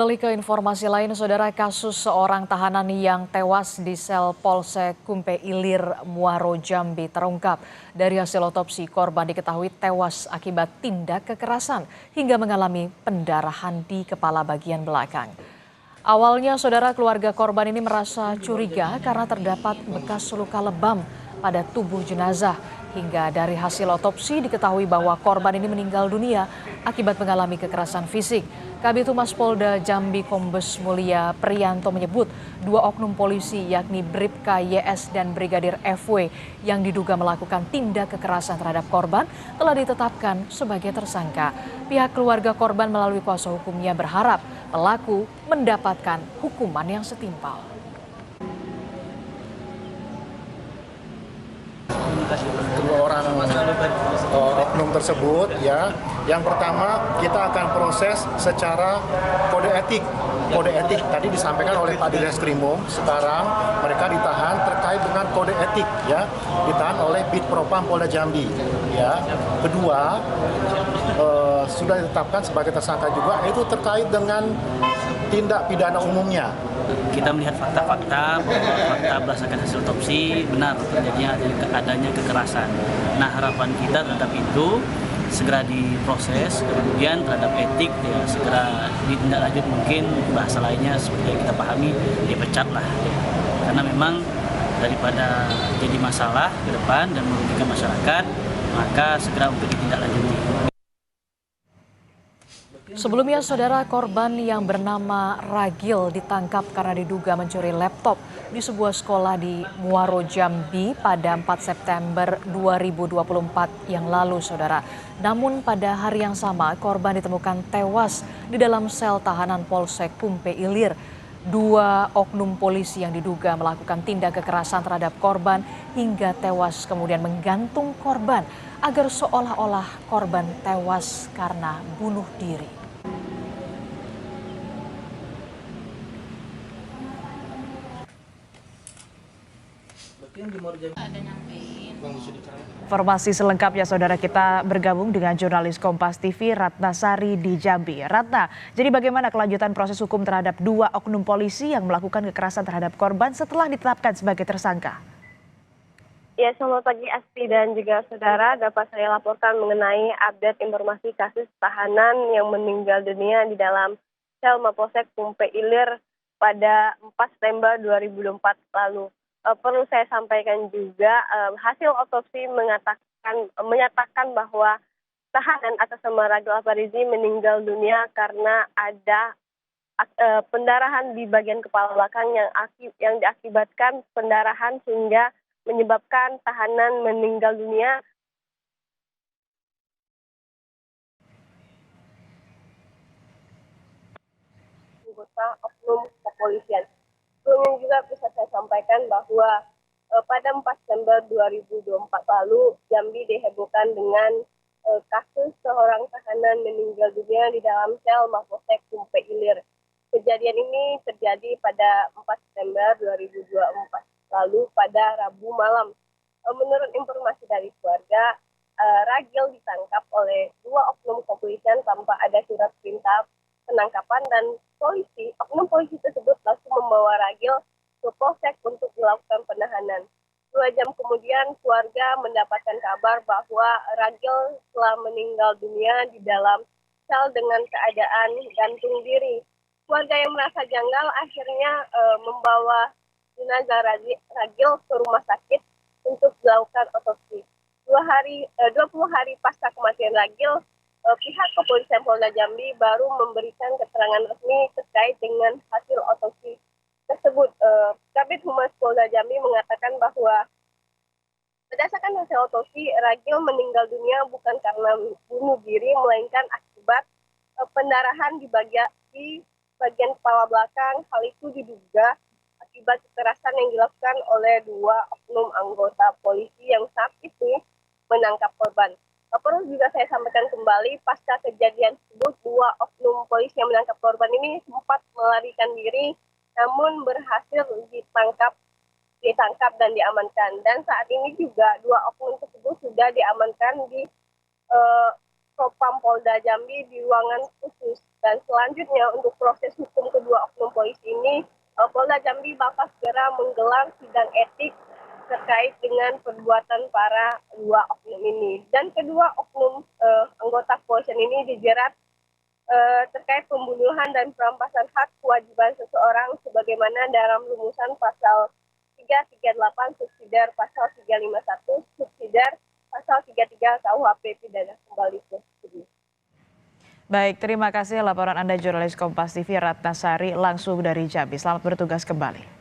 Beralih ke informasi lain, saudara, kasus seorang tahanan yang tewas di sel Polsek Kumpe Ilir, Muaro Jambi terungkap. Dari hasil otopsi, korban diketahui tewas akibat tindak kekerasan hingga mengalami pendarahan di kepala bagian belakang. Awalnya, saudara, keluarga korban ini merasa curiga karena terdapat bekas luka lebam pada tubuh jenazah. Hingga dari hasil otopsi diketahui bahwa korban ini meninggal dunia akibat mengalami kekerasan fisik. Kabid Humas Polda Jambi Kombes Mulia Priyanto menyebut dua oknum polisi yakni Bribka YS dan Brigadir FW yang diduga melakukan tindak kekerasan terhadap korban telah ditetapkan sebagai tersangka. Pihak keluarga korban melalui kuasa hukumnya berharap pelaku mendapatkan hukuman yang setimpal. Kedua orang oknum tersebut, ya, yang pertama kita akan proses secara kode etik. Kode etik tadi disampaikan oleh Pak Direskrimum. Sekarang mereka ditahan terkait dengan kode etik, ya, ditahan oleh Bid Propam Polda Jambi. Ya, kedua sudah ditetapkan sebagai tersangka juga, itu terkait dengan tindak pidana umumnya. Kita melihat fakta-fakta bahwa fakta berdasarkan hasil otopsi benar terjadinya adanya kekerasan. Nah, harapan kita terhadap itu segera diproses, kemudian terhadap etik ya segera ditindaklanjut, mungkin bahasa lainnya seperti yang kita pahami dipecat lah ya. Karena memang daripada jadi masalah ke depan dan merugikan masyarakat, maka segera untuk ditindaklanjuti. Sebelumnya, saudara, korban yang bernama Ragil ditangkap karena diduga mencuri laptop di sebuah sekolah di Muaro Jambi pada 4 September 2024 yang lalu, saudara. Namun pada hari yang sama, korban ditemukan tewas di dalam sel tahanan Polsek Kumpe Ilir. Dua oknum polisi yang diduga melakukan tindak kekerasan terhadap korban hingga tewas kemudian menggantung korban agar seolah-olah korban tewas karena bunuh diri. Informasi selengkapnya, saudara, kita bergabung dengan jurnalis Kompas TV Ratna Sari di Jambi. Ratna, jadi bagaimana kelanjutan proses hukum terhadap dua oknum polisi yang melakukan kekerasan terhadap korban setelah ditetapkan sebagai tersangka? Ya, selamat pagi Asti dan juga saudara. Dapat saya laporkan mengenai update informasi kasus tahanan yang meninggal dunia di dalam sel Mapolsek Kumpe Ilir pada 4 September 2024 lalu. Perlu saya sampaikan juga hasil otopsi menyatakan bahwa tahanan atas nama Ragil Alfarizi meninggal dunia karena ada pendarahan di bagian kepala belakang yang diakibatkan pendarahan sehingga menyebabkan tahanan meninggal dunia. Anggota oknum kepolisian. Sebelumnya juga bisa saya sampaikan bahwa pada 4 September 2024 lalu Jambi dihebohkan dengan kasus seorang tahanan meninggal dunia di dalam sel Mapolsek Kumpe Ilir. Kejadian ini terjadi pada 4 September 2024 lalu pada Rabu malam. Menurut informasi dari keluarga, Ragil ditangkap oleh dua oknum kepolisian tanpa ada surat perintah penangkapan, dan oknum polisi tersebut langsung membawa Ragil ke Polsek untuk dilakukan penahanan. 2 jam kemudian keluarga mendapatkan kabar bahwa Ragil telah meninggal dunia di dalam sel dengan keadaan gantung diri. Keluarga yang merasa janggal akhirnya membawa jenazah Ragil ke rumah sakit untuk dilakukan otopsi. 20 hari pasca kematian Ragil, pihak kepolisian Polda Jambi baru memberikan keterangan resmi terkait dengan hasil otopsi tersebut. Kabid Humas Polda Jambi mengatakan bahwa berdasarkan hasil otopsi, Ragil meninggal dunia bukan karena bunuh diri, melainkan akibat pendarahan di bagian kepala belakang. Hal itu diduga akibat kekerasan yang dilakukan oleh dua oknum anggota polisi yang saat itu menangkap korban. Perlu juga saya sampaikan kembali, pasca kejadian tersebut, dua oknum polisi yang menangkap korban ini sempat melarikan diri, namun berhasil ditangkap dan diamankan. Dan saat ini juga dua oknum tersebut sudah diamankan di Propam Polda Jambi di ruangan khusus. Dan selanjutnya untuk proses hukum kedua oknum polisi ini, Polda Jambi bakal segera menggelar sidang etik terkait dengan perbuatan para dua oknum ini. Dan kedua oknum anggota kepolisian ini dijerat terkait pembunuhan dan perampasan hak kewajiban seseorang sebagaimana dalam rumusan pasal 338 subsidiar pasal 351 subsidiar pasal 33 KUHP pidana kembali ke studi. Baik, terima kasih laporan Anda jurnalis Kompas TV Ratnasari langsung dari Jambi. Selamat bertugas kembali.